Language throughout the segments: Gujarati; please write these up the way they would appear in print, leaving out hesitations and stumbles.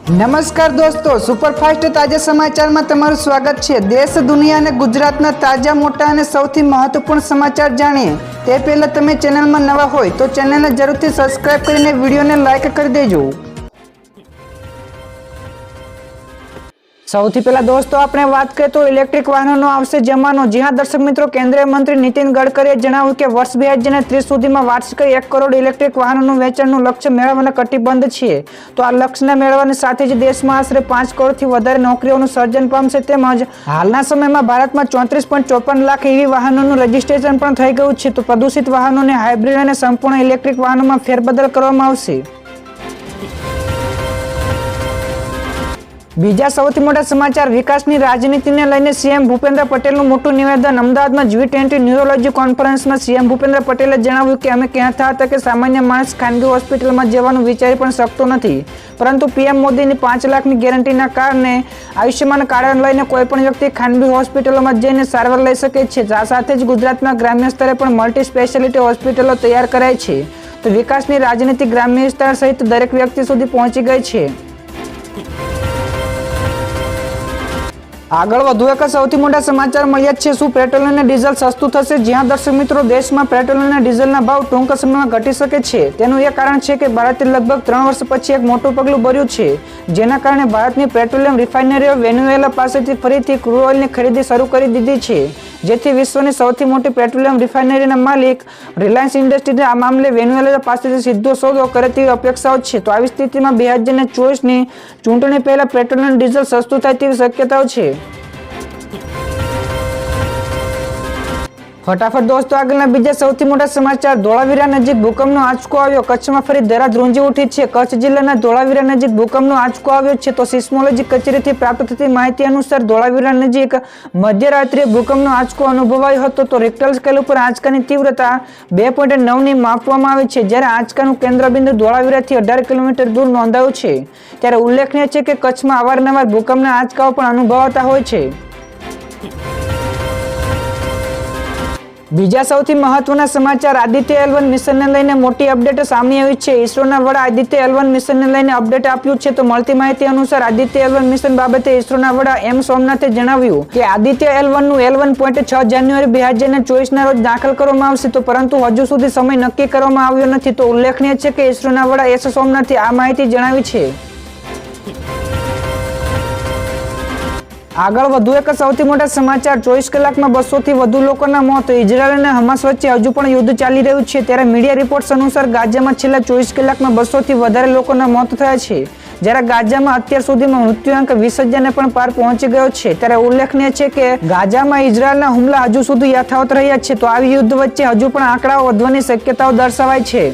નમસ્કાર દોસ્તો, સુપરફાસ્ટ તાજા સમાચારમાં તમારું સ્વાગત છે। દેશ, દુનિયા અને ગુજરાતના તાજા, મોટા અને સૌથી મહત્વપૂર્ણ સમાચાર જાણીએ તે પહેલા તમે ચેનલમાં નવા હોય તો ચેનલને જરૂરથી સબસ્ક્રાઇબ કરીને વિડીયોને લાઇક કરી દેજો। સૌથી પહેલા દોસ્તો આપણે વાત કરીએ તો ઇલેક્ટ્રિક વાહનોનો આવશે જમાનો। જી હા દર્શક મિત્રો, કેન્દ્રીય મંત્રી નીતિન ગડકરીએ જણાવ્યું કે વર્ષ 2030 સુધીમાં વાર્ષિક 1 કરોડ ઇલેક્ટ્રિક વાહનોનું વેચાણનું લક્ષ્ય મેળવવાના કટિબદ્ધ છીએ। તો આ લક્ષ્યને મેળવવાની સાથે જ દેશમાં આશરે 5 કરોડથી વધારે નોકરીઓનું સર્જન પામશે। તેમજ હાલના સમયમાં ભારતમાં 34.54 લાખ EV વાહનોનું રજીસ્ટ્રેશન પણ થઈ ગયું છે। તો પ્રદૂષિત વાહનોને હાઇબ્રિડ અને સંપૂર્ણ ઇલેક્ટ્રિક વાહનોમાં ફેરબદલ કરવામાં આવશે। બીજા સૌથી મોટા સમાચાર, વિકાસની રાજનીતિને લઈને સીએમ ભૂપેન્દ્ર પટેલનું મોટું નિવેદન। અમદાવાદમાં G20 ન્યુરોલોજી કોન્ફરન્સમાં સીએમ ભૂપેન્દ્ર પટેલે જણાવ્યું કે અમે કહેતા હતા કે સામાન્ય માણસ ખાનગી હોસ્પિટલમાં જવાનું વિચારી પણ શકતો નથી, પરંતુ પીએમ મોદીની 5 લાખની ગેરંટીના કારણે આયુષ્યમાન કાર્ડને લઈને કોઈ પણ વ્યક્તિ ખાનગી હોસ્પિટલોમાં જઈને સારવાર લઈ શકે છે। આ સાથે જ ગુજરાતમાં ગ્રામ્ય સ્તરે પણ મલ્ટી સ્પેશિયાલિટી હોસ્પિટલો તૈયાર કરાઈ છે। તો વિકાસની રાજનીતિ ગ્રામ્ય વિસ્તાર સહિત દરેક વ્યક્તિ સુધી પહોંચી ગઈ છે। આગળ વધુ એક સૌથી મોટા સમાચાર મળ્યા છે। શું પેટ્રોલ અને ડીઝલ સસ્તું થશે? જ્યાં દર્શક મિત્રો, દેશમાં પેટ્રોલ અને ડીઝલના ભાવ ટૂંક સમયમાં ઘટી શકે છે। તેનું એ કારણ છે કે ભારતે લગભગ 3 વર્ષ પછી એક મોટું પગલું ભર્યું છે, જેના કારણે ભારતની પેટ્રોલિયમ રિફાઇનરીઓ વેનેઝુએલા પાસેથી ફરીથી ક્રૂડ ઓઇલની ખરીદી શરૂ કરી દીધી છે, જેથી વિશ્વની સૌથી મોટી પેટ્રોલિયમ રિફાઇનરીના માલિક રિલાયન્સ ઇન્ડસ્ટ્રીઝ આ મામલે વેનેઝુએલા પાસેથી સીધો સોદો કરે તેવી અપેક્ષાઓ છે। તો આવી સ્થિતિમાં 2024ની ચૂંટણી પહેલા પેટ્રોલ અને ડીઝલ સસ્તું થાય તેવી શક્યતાઓ છે। ફટાફટ દોસ્તો આગળના બીજા સૌથી મોટા સમાચાર, ધોળાવીરા નજીક ભૂકંપનો આંચકો આવ્યો। કચ્છમાં ફરી ધરા ધ્રુંજી ઉઠી છે। કચ્છ જિલ્લાના ધોળાવીરા નજીક ભૂકંપનો આંચકો આવ્યો છે। તો સિસ્મોલોજી કચેરીથી પ્રાપ્ત થતી માહિતી અનુસાર ધોળાવીરા નજીક મધ્યરાત્રિએ ભૂકંપનો આંચકો અનુભવાયો હતો। તો રિક્ટર સ્કેલ ઉપર આંચકાની તીવ્રતા 2.9ની માપવામાં આવી છે, જ્યારે આંચકાનું કેન્દ્રબિંદુ ધોળાવીરાથી 18 કિલોમીટર દૂર નોંધાયું છે। ત્યારે ઉલ્લેખનીય છે કે કચ્છમાં અવારનવાર ભૂકંપના આંચકાઓ પણ અનુભવાતા હોય છે। બીજા સૌથી મહત્વના સમાચાર, આદિત્ય L1 મિશનને લઈને મોટી અપડેટ સામે આવી છે। ઇસરોના વડા આદિત્ય L1 મિશનને લઈને અપડેટ આપ્યું છે। તો મળતી માહિતી અનુસાર આદિત્ય L1 મિશન બાબતે ઇસરોના વડા M સોમનાથે જણાવ્યું કે આદિત્ય L1નું L1.6 જાન્યુઆરી 2024ના રોજ દાખલ કરવામાં આવશે। તો પરંતુ હજુ સુધી સમય નક્કી કરવામાં આવ્યો નથી। તો ઉલ્લેખનીય છે કે ઇસરોના વડા S સોમનાથે આ માહિતી જણાવી છે। આગળ વધુ એક સૌથી મોટા સમાચાર, 24 કલાકમાં 200 થી વધુ લોકોના મોત। ઇઝરાયલ અને હમાસ વચ્ચે હજુ પણ યુદ્ધ ચાલી રહ્યું છે। ત્યારે મીડિયા રિપોર્ટ્સ અનુસાર ગાઝામાં છેલ્લા 24 કલાકમાં 200 થી વધારે લોકોના મોત થયા છે, જ્યારે ગાઝામાં અત્યાર સુધીમાં મૃત્યુઆંક 20,000ને પણ પાર પહોંચી ગયો છે। ત્યારે ઉલ્લેખનીય છે કે ગાઝામાં ઇઝરાયલના હુમલા હજુ સુધી યથાવત રહ્યા છે। તો આવી યુદ્ધ વચ્ચે હજુ પણ આંકડાઓ વધવાની શક્યતાઓ દર્શાવાય છે।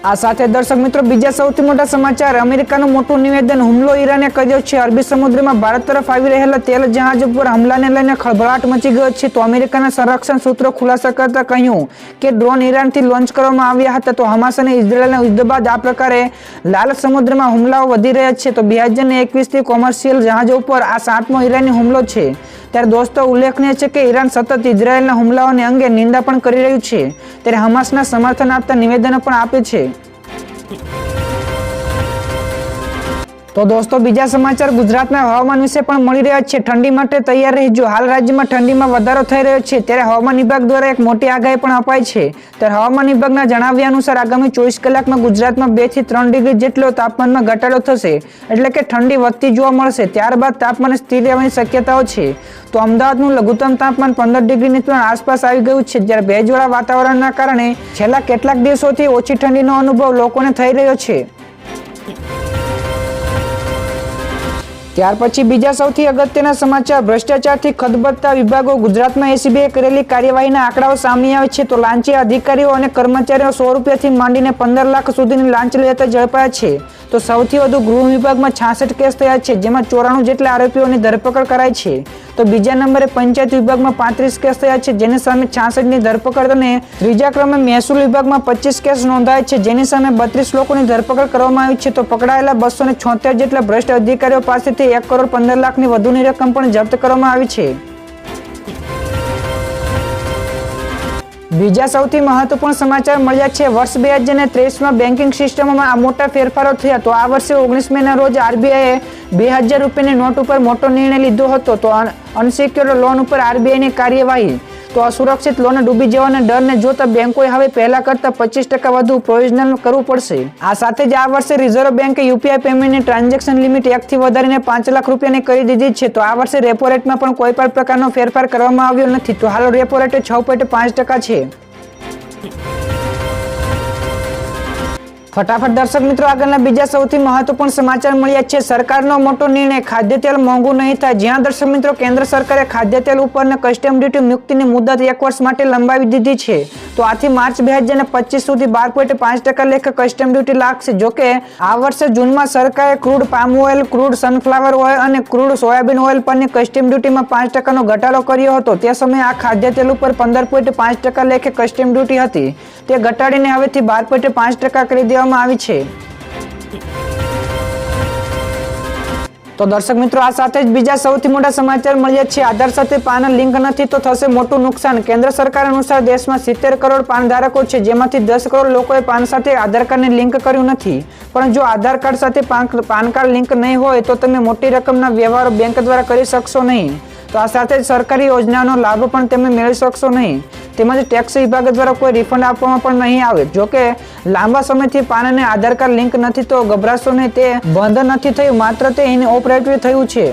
આ સાથે દર્શક મિત્રો, બીજા સૌથી મોટા સમાચાર, અમેરિકાનું મોટું નિવેદન, હુમલો ઈરાને કર્યો છે। અરબી સમુદ્રમાં ભારત તરફ આવી રહેલા તેલ જહાજ ઉપર હુમલાને લઈને ખળભળાટ મચી ગયો છે। તો અમેરિકાના સંરક્ષણ સૂત્રો ખુલાસા કરતા કહ્યું કે ડ્રોન ઈરાનથી લોન્ચ કરવામાં આવ્યા હતા। તો હમાસ અને ઇઝરાયલના યુદ્ધ બાદ આ પ્રકારે લાલ સમુદ્રમાં હુમલાઓ વધી રહ્યા છે। તો 2021થી કોમર્શિયલ જહાજો ઉપર આ 7મો ઈરાની હુમલો છે। ત્યારે દોસ્તો ઉલ્લેખનીય છે કે ઈરાન સતત ઇઝરાયલના હુમલાઓને અંગે નિંદા પણ કરી રહ્યું છે, ત્યારે હમાસના સમર્થન આપતા નિવેદનો પણ આપે છે। તો દોસ્તો બીજા સમાચાર ગુજરાતના હવામાન વિશે પણ મળી રહ્યા છે। ઠંડી માટે તૈયાર રહેજો। હાલ રાજ્યમાં ઠંડીમાં વધારો થઈ રહ્યો છે, ત્યારે હવામાન વિભાગ દ્વારા એક મોટી આગાહી પણ અપાઈ છે। ત્યારે હવામાન વિભાગના જણાવ્યા અનુસાર આગામી 24 કલાકમાં ગુજરાતમાં 2 થી 3 ડિગ્રી જેટલો તાપમાનમાં ઘટાડો થશે, એટલે કે ઠંડી વધતી જોવા મળશે। ત્યારબાદ તાપમાન સ્થિર રહેવાની શક્યતાઓ છે। તો અમદાવાદનું લઘુત્તમ તાપમાન 15 ડિગ્રીની પણ આસપાસ આવી ગયું છે, જ્યારે ભેજવાળા વાતાવરણના કારણે છેલ્લા કેટલાક દિવસોથી ઓછી ઠંડીનો અનુભવ લોકોને થઈ રહ્યો છે। ત્યાર પછી બીજા સૌથી અગત્યના સમાચાર, ભ્રષ્ટાચારથી ખદબદતા વિભાગો, ગુજરાતમાં એસીબીએ કરેલી કાર્યવાહીના આંકડાઓ સામે આવે છે। તો લાંચી અધિકારીઓ અને કર્મચારીઓ 100 રૂપિયાથી માંડીને 15 લાખ સુધીની લાંચ લેતા ઝડપાયા છે। તો સૌથી વધુ ગૃહ વિભાગમાં 66 કેસ થયા છે, જેમાં 94 જેટલા આરોપીઓની ધરપકડ કરાઈ છે। તો બીજા નંબરે પંચાયત વિભાગમાં 35 કેસ થયા છે, જેની સામે 66ની ધરપકડ, અને ત્રીજા ક્રમે મહેસૂલ વિભાગમાં 25 કેસ નોંધાયા છે, જેની સામે 32 લોકોની ધરપકડ કરવામાં આવી છે। તો પકડાયેલા 276 જેટલા ભ્રષ્ટ અધિકારીઓ પાસેથી 1 કરોડ 15 લાખની વધુની રકમ પણ જપ્ત કરવામાં આવી છે। બીજા સૌથી મહત્વપૂર્ણ સમાચાર મળ્યા છે. વર્ષ 2023માં બેન્કિંગ સિસ્ટમોમાં આ મોટા ફેરફારો થયા. તો આ વર્ષે 19 મેના રોજ આરબીઆઈએ 2000 રૂપિયાની નોટ ઉપર મોટો નિર્ણય લીધો હતો. તો અનસિક્યોર્ડ લોન ઉપર આરબીઆઈની કાર્યવાહી. તો અસુરક્ષિત લોન ડૂબી જવાના ડરને જોતા બેંકોએ હવે પહેલા કરતા 25% વધુ પ્રોવિઝન કરવું પડશે. આ સાથે જ આ વર્ષે રિઝર્વ બેન્કે યુપીઆઈ પેમેન્ટની ટ્રાન્ઝેક્શન લિમિટ 1 થી વધારીને 5 લાખ રૂપિયાની કરી દીધી છે. તો આ વર્ષે રેપો રેટમાં પણ કોઈ પણ પ્રકારનો ફેરફાર કરવામાં આવ્યો નથી. તો હાલ રેપો રેટ 6.5% છે. ફટાફટ દર્શક મિત્રો, આગળના બીજા સૌથી મહત્વપૂર્ણ સમાચાર મળ્યા છે. સરકારનો મોટો નિર્ણય, ખાદ્ય તેલ મોંઘું નહીં થાય. જ્યાં દર્શક મિત્રો, કેન્દ્ર સરકારે ખાદ્ય તેલ ઉપરના કસ્ટમ ડ્યુટી મુક્તિની મુદત 1 વર્ષ માટે લંબાવી દીધી છે. તો આથી માર્ચ 2025 સુધી 12.5% લેખે કસ્ટમ ડ્યુટી લાગશે. જોકે આ વર્ષે જૂનમાં સરકારે crude palm oil, crude sunflower oil અને ક્રૂડ સોયાબીન ઓઇલ પરની કસ્ટમ ડ્યુટીમાં 5%નો ઘટાડો કર્યો હતો. તે સમયે આ ખાદ્ય તેલ ઉપર 15.5% લેખે કસ્ટમ ડ્યુટી હતી. તે ઘટાડીને હવેથી 12.5% કરી દેવામાં આવી છે. તો દર્શક મિત્રો, આ સાથે જ બીજા સૌથી મોટા સમાચાર મળ્યા છે. આધાર સાથે પાન લિંક નથી તો થશે મોટું નુકસાન. કેન્દ્ર સરકાર અનુસાર દેશમાં 70 કરોડ પાન ધારકો છે, જેમાંથી 10 કરોડ લોકોએ પાન સાથે આધાર કાર્ડને લિંક કર્યું નથી. પણ જો આધાર કાર્ડ સાથે પાન કાર્ડ લિંક નહીં હોય તો તમે મોટી રકમના વ્યવહારો બેંક દ્વારા કરી શકશો નહીં. તો આ સાથે જ સરકારી યોજનાનો લાભ પણ તમે મેળવી શકશો નહીં. તેમજ ટેક્સ વિભાગ દ્વારા કોઈ રિફંડ આપવામાં પણ નહીં આવે. જોકે લાંબા સમયથી પાન અને આધાર કાર્ડ લિંક નથી તો ગભરાશો નહીં, તે બંધ નથી થયું, માત્ર તે ઇનઓપરેટિવ થયું છે.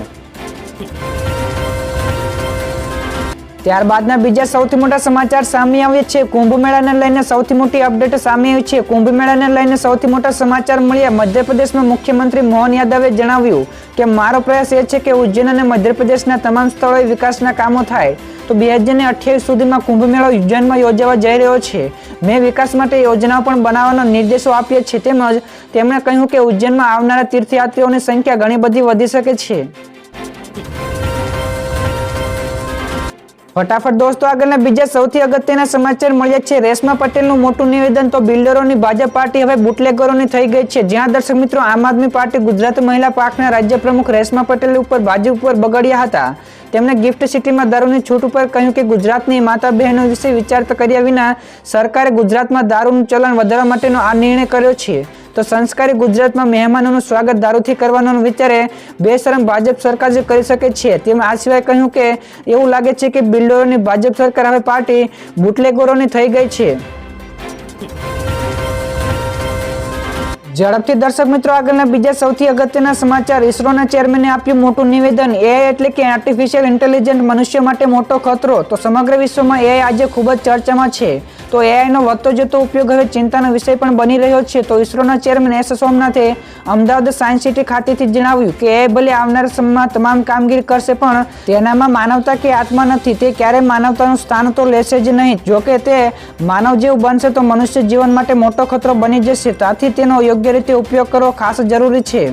ત્યારબાદના બીજા સૌથી મોટા સમાચાર સામે આવ્યા છે. કુંભ મેળાને લઈને સૌથી મોટી અપડેટ સામે આવી છે. કુંભ મેળાને લઈને સૌથી મોટા સમાચાર મળ્યા. મધ્યપ્રદેશમાં મુખ્યમંત્રી મોહન યાદવે જણાવ્યું કે મારો પ્રયાસ એ છે કે ઉજ્જૈન અને મધ્યપ્રદેશના તમામ સ્થળોએ વિકાસના કામો થાય. તો 2028 સુધીમાં કુંભ મેળો ઉજ્જૈનમાં યોજાવા જઈ રહ્યો છે. મેં વિકાસ માટે યોજનાઓ પણ બનાવવાના નિર્દેશો આપ્યા છે. તેમજ તેમણે કહ્યું કે ઉજ્જૈનમાં આવનારા તીર્થયાત્રીઓની સંખ્યા ઘણી બધી વધી શકે છે. ફટાફટ દોસ્તો, આગળના બીજા સૌથી અગત્યના સમાચાર મળ્યા છે. રેશમા પટેલનું મોટું નિવેદન. તો બિલ્ડરોની ભાજપ પાર્ટી હવે બુટલેગરોની થઈ ગઈ છે. જ્યાં દર્શક મિત્રો, આમ આદમી પાર્ટી ગુજરાત મહિલા પાંખના રાજ્ય પ્રમુખ રેશમા પટેલ ઉપર ભાજપ ઉપર બગડ્યા હતા. તેમણે ગિફ્ટ સિટીમાં દારૂની છૂટ ઉપર કહ્યું કે ગુજરાતની માતા બહેનો વિશે વિચાર કર્યા વિના સરકારે ગુજરાતમાં દારૂનું ચલણ વધારવા માટેનો આ નિર્ણય કર્યો છે. તો સંસ્કારી ગુજરાતમાં મહેમાનોનું સ્વાગત દારૂથી કરવાનો વિચારે બેશરમ ભાજપ સરકાર જે કરી શકે છે. તેમણે આ સિવાય કહ્યું કે એવું લાગે છે કે બિલ્ડરોની ભાજપ સરકાર હવે પાર્ટી બુટલેગરોની થઈ ગઈ છે. ઝડપથી દર્શક મિત્રો, આગળના બીજા સૌથી અગત્યના સમાચાર. ઇસરોના ચેરમેને આપ્યું મોટું નિવેદન. એઆઈ એટલે કે આર્ટિફિશિયલ ઇન્ટેલિજન્સ મનુષ્ય માટે મોટો ખતરો. તો સમગ્ર વિશ્વમાં એઆઈ આજે ખૂબ જ ચર્ચામાં છે. તો એઆઈનો વધતો જતો ઉપયોગ હવે ચિંતાનો વિષય પણ બની રહ્યો છે. તો ઇસરોના ચેરમેન એસ સોમનાથે અમદાવાદ સાયન્સ સિટી ખાતેથી જણાવ્યું કે એઆઈ ભલે આવનારા સમયમાં તમામ કામગીરી કરશે, પણ તેનામાં માનવતા કે આત્મા નથી. તે ક્યારેય માનવતાનું સ્થાન તો લેશે જ નહીં. જોકે તે માનવ જેવું બનશે તો મનુષ્ય જીવન માટે મોટો ખતરો બની જશે. ત્યાંથી તેનો યોગ્ય રીતે ઉપયોગ કરવો ખાસ જરૂરી છે.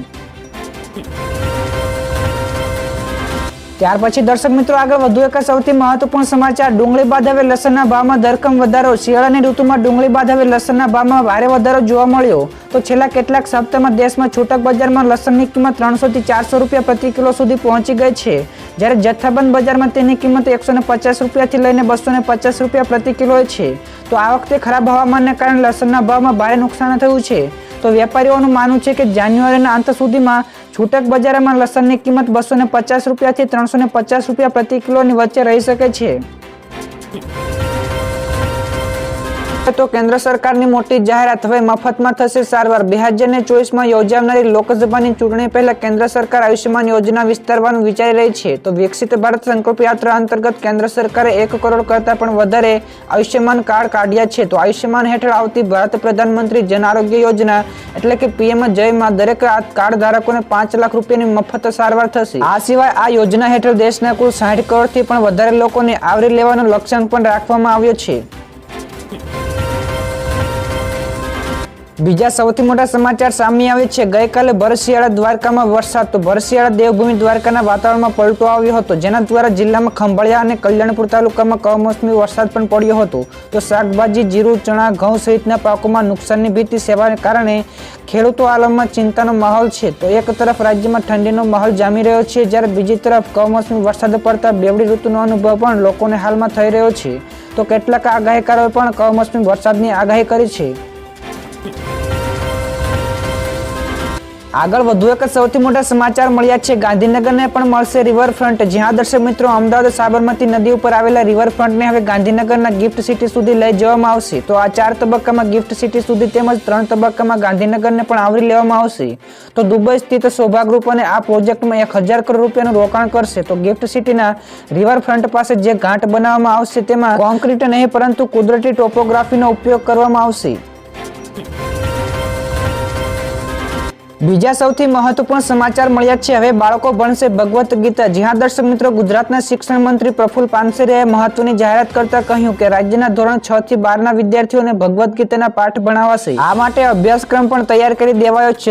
ત્યાર પછી દર્શક મિત્રો, આગળ વધુ એક સૌથી મહત્વપૂર્ણ સમાચાર. ડુંગળી બાદ હવે લસણના ભાવમાં ધરખમ વધારો. શિયાળાની ઋતુમાં ડુંગળી બાદ હવે લસણના ભાવમાં ભારે વધારો જોવા મળ્યો. તો છેલ્લા કેટલાક સપ્તાહમાં દેશમાં છૂટક બજારમાં લસણની કિંમત 300 થી 400 રૂપિયા પ્રતિ કિલો સુધી પહોંચી ગઈ છે. જ્યારે જથ્થાબંધ બજારમાં તેની કિંમત 150 રૂપિયાથી લઈને 250 રૂપિયા પ્રતિ કિલો છે. તો આ વખતે ખરાબ હવામાનને કારણે લસણના ભાવમાં ભારે નુકસાન થયું છે. તો વેપારીઓનું માનવું છે કે જાન્યુઆરીના અંત સુધીમાં છૂટક બજારમાં લસણની કિંમત 250 રૂપિયાથી 350 રૂપિયા પ્રતિ કિલોની વચ્ચે રહી શકે છે. તો કેન્દ્ર સરકારની મોટી જાહેરાત. હવે મફતમાં થશે સારવાર. 2024માં યોજાનારી લોકસભાની ચૂંટણી પહેલા કેન્દ્ર સરકાર આયુષ્યમાન યોજના વિસ્તારવાનું વિચારી રહી છે. તો વિકસિત ભારત સંકલ્પ યાત્રા અંતર્ગત કેન્દ્ર સરકારે 1 કરોડ કરતા પણ વધારે આયુષ્યમાન કાર્ડ કાઢ્યા છે. તો આયુષ્યમાન હેઠળ આવતી ભારત પ્રધાનમંત્રી જન આરોગ્ય યોજના એટલે કે પીએમજયમાં દરેક કાર્ડ ધારકોને 5 લાખ રૂપિયાની મફત સારવાર થશે. આ સિવાય આ યોજના હેઠળ દેશના કુલ 60 કરોડથી પણ વધારે લોકોને આવરી લેવાનો લક્ષ્યાંક પણ રાખવામાં આવ્યો છે. બીજા સૌથી મોટા સમાચાર સામે આવે છે. ગઈકાલે ભરશિયાળા દ્વારકામાં વરસાદ. તો ભરશિયાળા દેવભૂમિ દ્વારકાના વાતાવરણમાં પલટો આવ્યો હતો, જેના દ્વારા જિલ્લામાં ખંભાળિયા અને કલ્યાણપુર તાલુકામાં કમોસમી વરસાદ પણ પડ્યો હતો. તો શાકભાજી, જીરું, ચણા, ઘઉં સહિતના પાકોમાં નુકસાનની ભીતિ સેવાને કારણે ખેડૂતો આલમમાં ચિંતાનો માહોલ છે. તો એક તરફ રાજ્યમાં ઠંડીનો માહોલ જામી રહ્યો છે, જ્યારે બીજી તરફ કમોસમી વરસાદ પડતા બેવડી ઋતુનો અનુભવ પણ લોકોને હાલમાં થઈ રહ્યો છે. તો કેટલાક આગાહીકારોએ પણ કમોસમી વરસાદની આગાહી કરી છે. આગળ વધુ એક સૌથી મોટા સમાચાર મળ્યા છે. ગાંધીનગરને પણ મળશે રિવરફ્રન્ટ. જ્યાં દર્શક મિત્રો, અમદાવાદ સાબરમતી નદી ઉપર આવેલા રિવરફ્રન્ટને હવે ગાંધીનગરના ગિફ્ટ સિટી સુધી લઈ જવામાં આવશે. તો આ 4 તબક્કામાં ગિફ્ટ સિટી સુધી તેમજ 3 તબક્કામાં ગાંધીનગરને પણ આવરી લેવામાં આવશે. તો દુબઈ સ્થિત શોભા ગ્રુપ અને આ પ્રોજેક્ટમાં 1000 કરોડ રૂપિયાનું રોકાણ કરશે. તો ગિફ્ટ સિટીના રિવરફ્રન્ટ પાસે જે ઘાટ બનાવવામાં આવશે તેમાં કોન્ક્રીટ નહીં પરંતુ કુદરતી ટોપોગ્રાફીનો ઉપયોગ કરવામાં આવશે. બીજા સૌથી મહત્વપૂર્ણ સમાચાર મળ્યા છે. હવે બાળકો ભણશે ભગવદ્ ગીતા. જ્યાં દર્શક મિત્રો, ગુજરાતના શિક્ષણ મંત્રી પ્રફુલ પાનસેરિયાએ મહત્વની જાહેરાત કરતા કહ્યું કે રાજ્યના ધોરણ 6 થી 12 ના વિદ્યાર્થીઓને ભગવદ્ ગીતાના પાઠ ભણાવાશે. આ માટે અભ્યાસક્રમ પણ તૈયાર કરી દેવાયો છે.